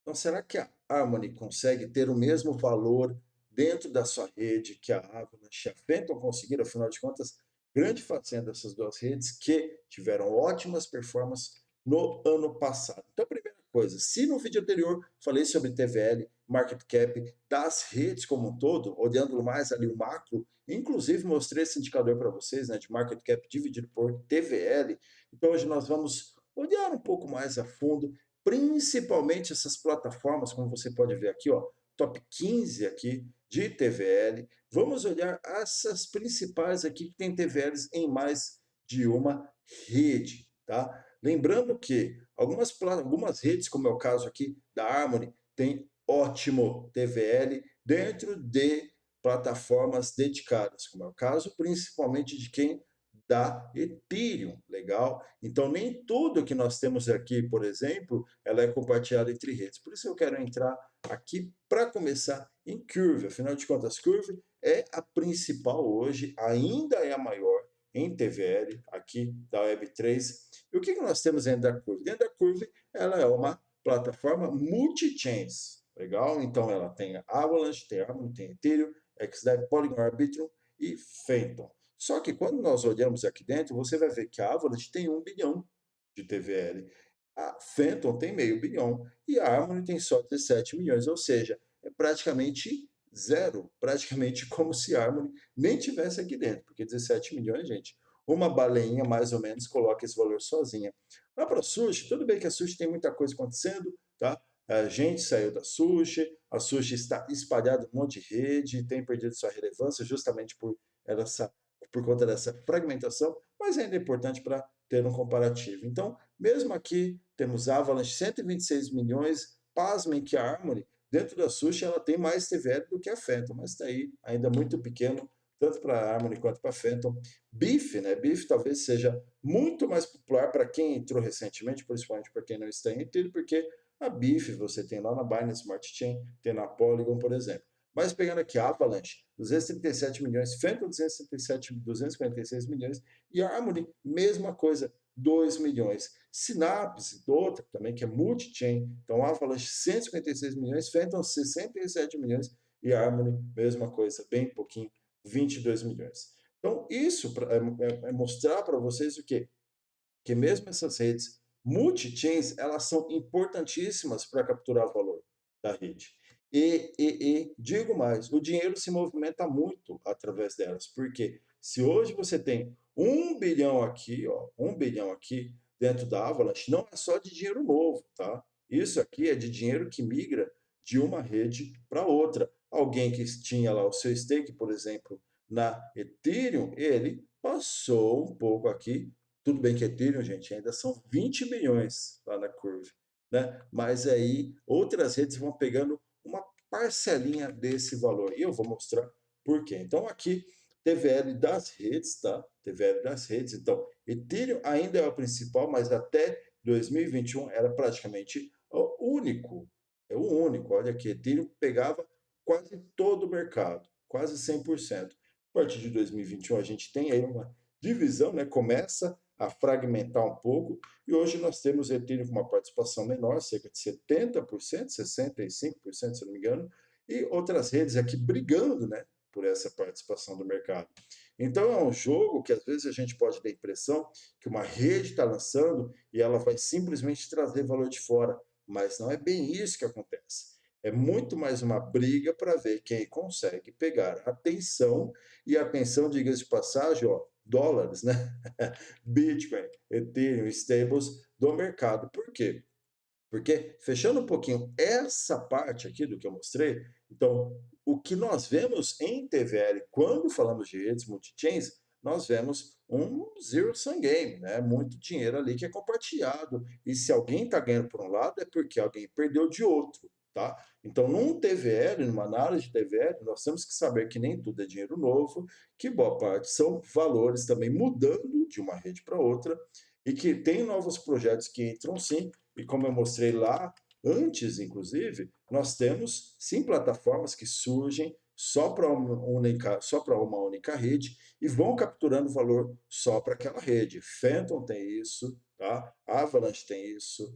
Então, será que a Harmony consegue ter o mesmo valor dentro da sua rede que a Avalanche e a Phantom conseguiram? Afinal de contas, grande façanha dessas duas redes que tiveram ótimas performances no ano passado. Então, primeira coisa, se no vídeo anterior falei sobre TVL, market cap das redes como um todo, olhando mais ali o macro, inclusive mostrei esse indicador para vocês, né, de market cap dividido por TVL. Então, hoje nós vamos olhar um pouco mais a fundo principalmente essas plataformas, como você pode ver aqui, ó, top 15 aqui de TVL. Vamos olhar essas principais aqui que tem TVLs em mais de uma rede, tá? Lembrando que algumas redes, como é o caso aqui da Harmony, tem ótimo TVL dentro de plataformas dedicadas, como é o caso principalmente de quem da Ethereum, legal? Então, nem tudo que nós temos aqui, por exemplo, ela é compartilhada entre redes. Por isso eu quero entrar aqui para começar em Curve. Afinal de contas, Curve é a principal hoje, ainda é a maior em TVL aqui da Web3. E o que nós temos dentro da Curve? Dentro da Curve, ela é uma plataforma multi-chains, legal? Então, ela tem Avalanche, tem Harmony, tem Ethereum, XDAI, Polygon, Arbitrum e Phantom. Só que quando nós olhamos aqui dentro, você vai ver que a Avalanche tem 1 bilhão de TVL, a Phantom tem meio bilhão e a Harmony tem só 17 milhões, ou seja, é praticamente zero, praticamente como se a Harmony nem tivesse aqui dentro, porque 17 milhões, gente, uma baleinha mais ou menos coloca esse valor sozinha. Lá para a Sushi, tudo bem que a Sushi tem muita coisa acontecendo, tá? A gente saiu da Sushi, a Sushi está espalhada em um monte de rede, tem perdido sua relevância justamente por conta dessa fragmentação, mas ainda é importante para ter um comparativo. Então, mesmo aqui, temos a Avalanche 126 milhões, pasmem que a Harmony, dentro da Sushi, ela tem mais TVL do que a Phantom, mas está aí ainda muito pequeno, tanto para a Harmony quanto para a Phantom. Beef, né? Beef talvez seja muito mais popular para quem entrou recentemente, principalmente para quem não está em Ethereum, porque a Beef você tem lá na Binance Smart Chain, tem na Polygon, por exemplo. Mas pegando aqui a Avalanche, 237 milhões, Phantom 237, 246 milhões e a Harmony, mesma coisa, 2 milhões. Synapse, outra também, que é multi-chain, então Avalanche 156 milhões, Phantom 67 milhões e a Harmony, mesma coisa, bem pouquinho, 22 milhões. Então, isso é mostrar para vocês o quê? Que mesmo essas redes multi-chains, elas são importantíssimas para capturar valor da rede. Digo mais, o dinheiro se movimenta muito através delas, porque se hoje você tem 1 bilhão aqui, ó, 1 bilhão aqui dentro da Avalanche, não é só de dinheiro novo, tá? Isso aqui é de dinheiro que migra de uma rede para outra. Alguém que tinha lá o seu stake, por exemplo, na Ethereum, ele passou um pouco aqui. Tudo bem que Ethereum, gente, ainda são 20 bilhões lá na Curve, né? Mas aí outras redes vão pegando uma parcelinha desse valor. E eu vou mostrar por quê. Então aqui, TVL das redes, tá? TVL das redes. Então, Ethereum ainda é o principal, mas até 2021 era praticamente o único. É o único. Olha aqui, Ethereum pegava quase todo o mercado, quase 100%. A partir de 2021 a gente tem aí uma divisão, né? Começa a fragmentar um pouco, e hoje nós temos Ethereum com uma participação menor, cerca de 70%, 65%, se não me engano, e outras redes aqui brigando, né, por essa participação do mercado. Então é um jogo que às vezes a gente pode ter a impressão que uma rede está lançando e ela vai simplesmente trazer valor de fora, mas não é bem isso que acontece. É muito mais uma briga para ver quem consegue pegar atenção, e atenção, diga-se de passagem, ó, dólares, né? Bitcoin, Ethereum, stables do mercado. Por quê? Porque, fechando um pouquinho essa parte aqui do que eu mostrei, então, o que nós vemos em TVL, quando falamos de redes multi-chains, nós vemos um zero-sum game, né? Muito dinheiro ali que é compartilhado. E se alguém está ganhando por um lado, é porque alguém perdeu de outro, tá? Então, num TVL, numa análise de TVL, nós temos que saber que nem tudo é dinheiro novo, que boa parte são valores também mudando de uma rede para outra, e que tem novos projetos que entram sim, e como eu mostrei lá antes, inclusive, nós temos sim plataformas que surgem só para uma única rede e vão capturando valor só para aquela rede. Phantom tem isso, tá? Avalanche tem isso,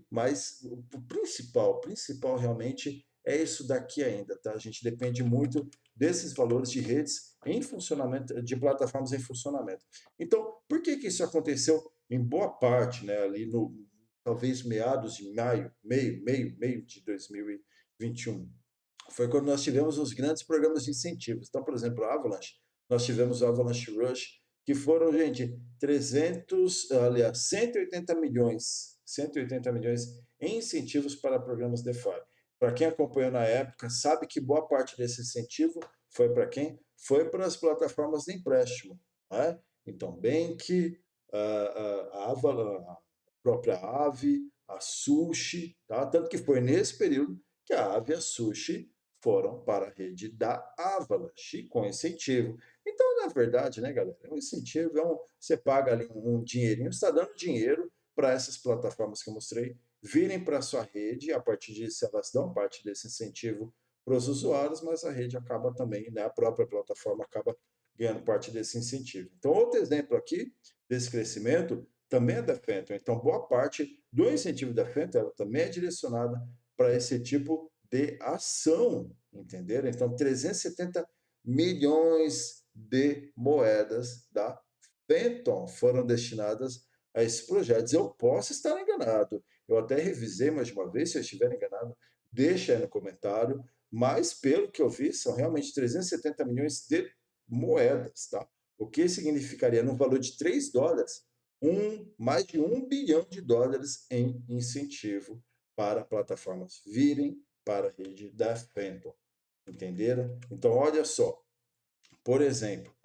Mas o principal realmente é isso daqui ainda, tá? A gente depende muito desses valores de redes em funcionamento, de plataformas em funcionamento. Então, por que que isso aconteceu em boa parte, né, ali no talvez meados de meio de 2021? Foi quando nós tivemos os grandes programas de incentivos. Então, por exemplo, a Avalanche, nós tivemos o Avalanche Rush, que foram, gente, 180 milhões em incentivos para programas DeFi. Para quem acompanhou na época, sabe que boa parte desse incentivo foi para quem? Foi para as plataformas de empréstimo, né? Então, Bank, a a própria Aave, a Sushi, tá? Tanto que foi nesse período que a Aave e a Sushi foram para a rede da Avalanche com incentivo. Então, na verdade, né, galera, um incentivo você paga ali um dinheirinho, você está dando dinheiro para essas plataformas que eu mostrei virem para a sua rede, e a partir disso elas dão parte desse incentivo para os usuários, mas a rede acaba também, né, a própria plataforma acaba ganhando parte desse incentivo. Então, outro exemplo aqui desse crescimento também é da Phantom. Então, boa parte do incentivo da Phantom ela também é direcionada para esse tipo de ação, entenderam? Então, 370 milhões de moedas da Phantom foram destinadas a esses projetos. Eu posso estar enganado, eu até revisei mais uma vez, se eu estiver enganado, deixa aí no comentário, mas pelo que eu vi, são realmente 370 milhões de moedas, tá? O que significaria, no valor de $3, mais de US$ 1 bilhão em incentivo para plataformas virem para a rede da Phantom. Entenderam? Então, olha só, por exemplo,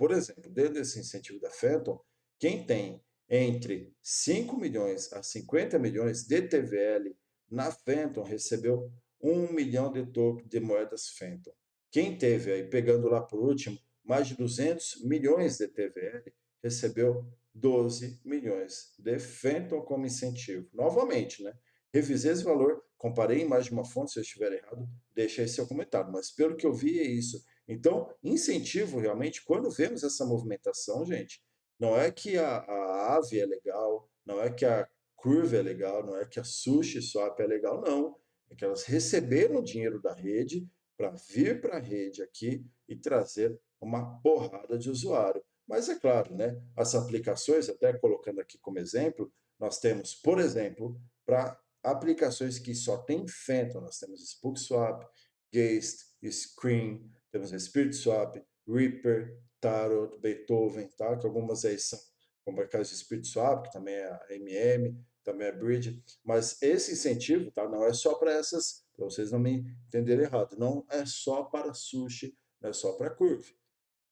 dentro desse incentivo da Phantom, quem tem entre 5 milhões a 50 milhões de TVL na Phantom recebeu 1 milhão de token de moedas Phantom. Quem teve aí, pegando lá por último, mais de 200 milhões de TVL, recebeu 12 milhões de Phantom como incentivo. Novamente, né? Revisei esse valor, comparei em mais de uma fonte, se eu estiver errado, deixa aí seu comentário, mas pelo que eu vi é isso. Então, incentivo realmente, quando vemos essa movimentação, gente, não é que a Aave é legal, não é que a Curve é legal, não é que a Sushi Swap é legal, não. É que elas receberam dinheiro da rede para vir para a rede aqui e trazer uma porrada de usuário. Mas é claro, né? As aplicações, até colocando aqui como exemplo, nós temos, por exemplo, para aplicações que só tem Phantom, nós temos SpookSwap, Geist, Screen, temos Spirit Swap, Reaper, Tarot, Beethoven, tá? Que algumas aí são, como é o caso de Spirit Swap, que também é a MM, também é Bridge, mas esse incentivo, tá? Não é só para essas, para vocês não me entenderem errado, não é só para Sushi, não é só para Curve.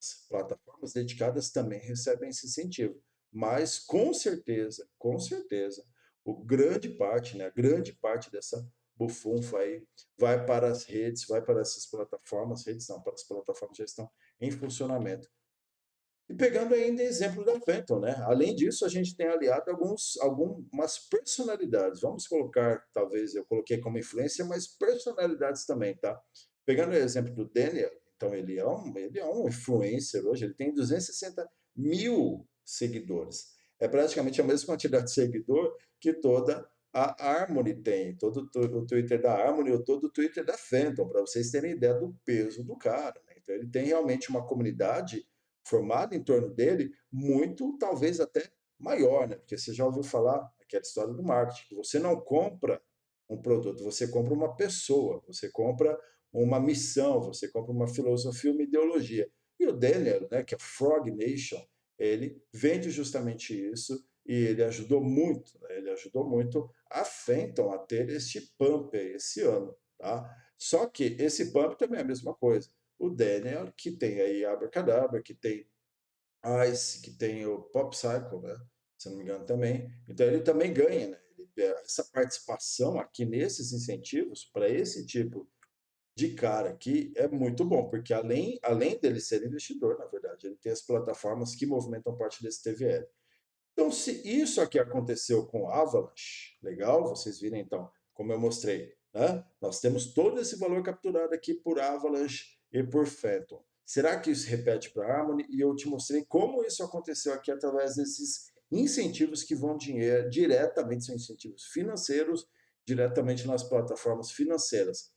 As plataformas dedicadas também recebem esse incentivo, mas com certeza, o grande parte, né, a grande parte dessa bufunfa aí vai para as redes, vai para essas plataformas, redes não, para as plataformas que já estão em funcionamento. E pegando ainda exemplo da Phantom, né? Além disso, a gente tem aliado algumas personalidades. Vamos colocar, talvez eu coloquei como influência, mas personalidades também, tá? Pegando o exemplo do Daniel, então ele é um influencer hoje, ele tem 260 mil seguidores. É praticamente a mesma quantidade de seguidor que toda a Harmony tem, todo o Twitter da Harmony ou todo o Twitter da Phantom, para vocês terem ideia do peso do cara, né? Então ele tem realmente uma comunidade formado em torno dele, muito, talvez até maior, né? Porque você já ouviu falar aquela história do marketing, que você não compra um produto, você compra uma pessoa, você compra uma missão, você compra uma filosofia, uma ideologia. E o Daniel, né, que é Frog Nation, ele vende justamente isso e ele ajudou muito, né? Ele ajudou muito a Phantom a ter este pump aí esse ano, tá? Só que esse pump também é a mesma coisa. O Daniel, que tem aí Abracadabra, que tem Ice, que tem o Pop Cycle, né? Se não me engano também. Então ele também ganha, né? Essa participação aqui nesses incentivos para esse tipo de cara aqui é muito bom, porque além dele ser investidor, na verdade, ele tem as plataformas que movimentam parte desse TVL. Então, se isso aqui aconteceu com Avalanche, legal, vocês viram então, como eu mostrei, né? Nós temos todo esse valor capturado aqui por Avalanche e por Phantom. Será que isso repete para Harmony? E eu te mostrei como isso aconteceu aqui através desses incentivos que vão diretamente, são incentivos financeiros, diretamente nas plataformas financeiras.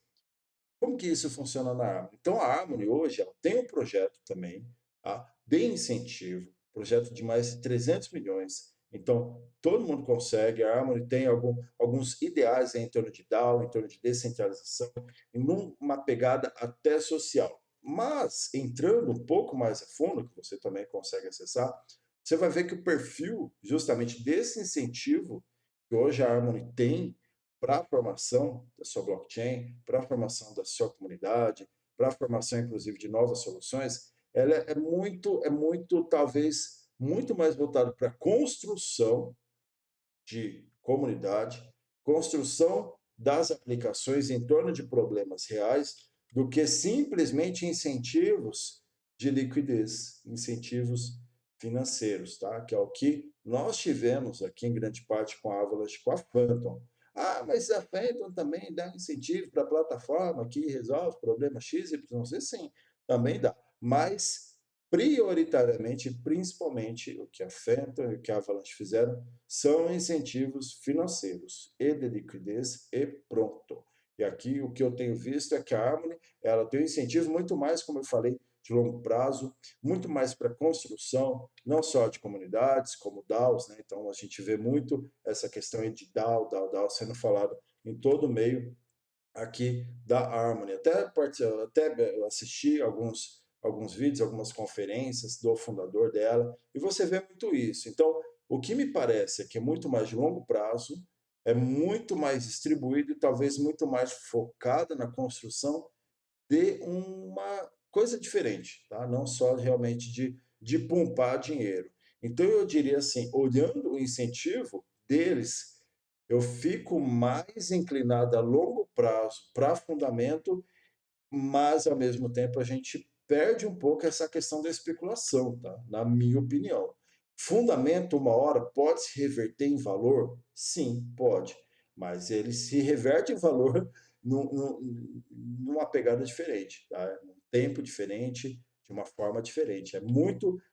Como que isso funciona na Harmony? Então, a Harmony hoje ela tem um projeto também, tá, de incentivo, projeto de mais de 300 milhões. Então, todo mundo consegue. A Harmony tem alguns ideais em torno de DAO, em torno de descentralização, e numa pegada até social. Mas, entrando um pouco mais a fundo, que você também consegue acessar, você vai ver que o perfil justamente desse incentivo que hoje a Harmony tem para a formação da sua blockchain, para a formação da sua comunidade, para a formação, inclusive, de novas soluções, ela é muito, talvez, muito mais voltado para a construção de comunidade, construção das aplicações em torno de problemas reais, do que simplesmente incentivos de liquidez, incentivos financeiros, tá? Que é o que nós tivemos aqui em grande parte com a Avalanche, com a Phantom. Ah, mas a Phantom também dá incentivo para a plataforma que resolve problema X, Y, Z, sim, também dá. Mas prioritariamente, principalmente, o que a Phantom e o que a Avalanche fizeram são incentivos financeiros e de liquidez e pronto. E aqui o que eu tenho visto é que a Harmony ela tem um incentivo muito mais, como eu falei, de longo prazo, muito mais para construção, não só de comunidades, como DAOs, né? Então a gente vê muito essa questão de DAO sendo falado em todo o meio aqui da Harmony. Até assisti alguns vídeos, algumas conferências do fundador dela, e você vê muito isso. Então, o que me parece é que é muito mais de longo prazo, é muito mais distribuído e talvez muito mais focado na construção de uma coisa diferente, tá? Não só realmente de pumpar dinheiro. Então, eu diria assim, olhando o incentivo deles, eu fico mais inclinado a longo prazo para fundamento, mas, ao mesmo tempo, a gente perde um pouco essa questão da especulação, tá? Na minha opinião. Fundamento, uma hora, pode se reverter em valor? Sim, pode. Mas ele se reverte em valor numa pegada diferente, tá? Num tempo diferente, de uma forma diferente.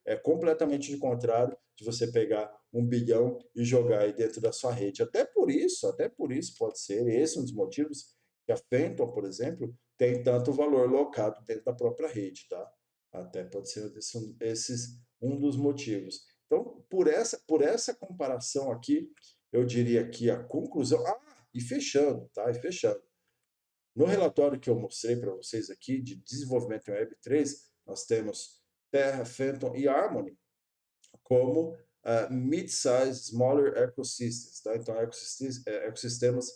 É completamente de contrário de você pegar 1 bilhão e jogar aí dentro da sua rede. Até por isso pode ser esse um dos motivos que a Phantom, por exemplo, tem tanto valor locado dentro da própria rede, tá? Até pode ser esses um dos motivos. Então, por essa comparação aqui, eu diria que a conclusão. Ah, e fechando, tá? E fechando. No relatório que eu mostrei para vocês aqui de desenvolvimento em Web3, nós temos Terra, Phantom e Harmony como mid-size, smaller ecosystems, tá? Então, ecossistemas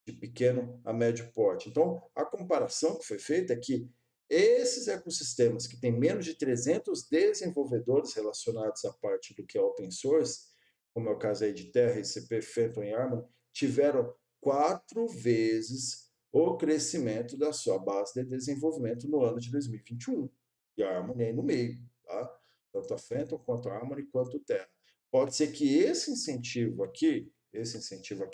de pequeno a médio porte. Então, a comparação que foi feita é que esses ecossistemas que têm menos de 300 desenvolvedores relacionados à parte do que é open source, como é o caso aí de Terra, ICP, Phantom e Harmony, tiveram 4 vezes o crescimento da sua base de desenvolvimento no ano de 2021. E a Harmony aí no meio, tá? Tanto a Phantom, quanto a Harmony, quanto o Terra. Pode ser que esse incentivo aqui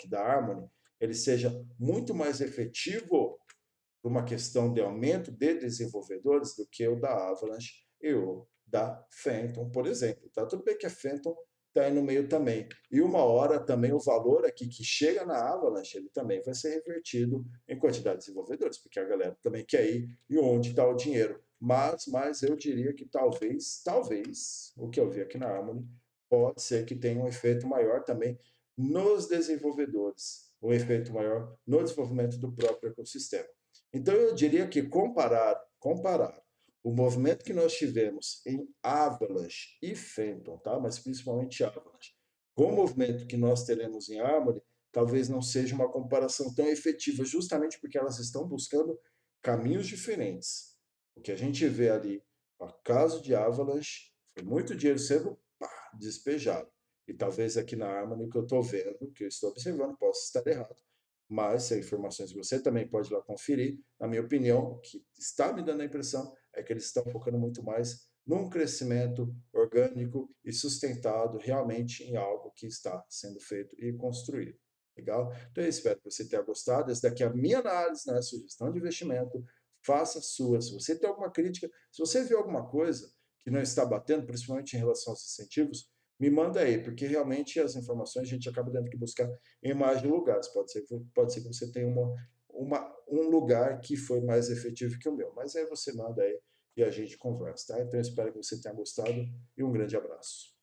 da Harmony, ele seja muito mais efetivo por uma questão de aumento de desenvolvedores do que o da Avalanche e o da Phantom, por exemplo. Tá tudo bem que a Phantom está aí no meio também. E uma hora também o valor aqui que chega na Avalanche, ele também vai ser revertido em quantidade de desenvolvedores, porque a galera também quer ir e onde está o dinheiro. Mas eu diria que talvez, o que eu vi aqui na Harmony, pode ser que tenha um efeito maior também nos desenvolvedores, um efeito maior no desenvolvimento do próprio ecossistema. Então, eu diria que comparar o movimento que nós tivemos em Avalanche e Phantom, tá? Mas principalmente Avalanche, com o movimento que nós teremos em Harmony, talvez não seja uma comparação tão efetiva, justamente porque elas estão buscando caminhos diferentes. O que a gente vê ali, no caso de Avalanche, foi muito dinheiro sendo despejado. E talvez aqui na Harmony, o que eu estou vendo, que eu estou observando, possa estar errado, mas se informações que você também pode ir lá conferir, na minha opinião, o que está me dando a impressão é que eles estão focando muito mais num crescimento orgânico e sustentado realmente em algo que está sendo feito e construído. Legal? Então eu espero que você tenha gostado. Essa daqui é a minha análise, né? Sugestão de investimento. Faça a sua. Se você tem alguma crítica, se você vê alguma coisa que não está batendo, principalmente em relação aos incentivos, me manda aí, porque realmente as informações a gente acaba tendo que buscar em mais de lugares. Pode ser que você tenha um lugar que foi mais efetivo que o meu, mas aí você manda aí e a gente conversa, tá? Então eu espero que você tenha gostado e um grande abraço.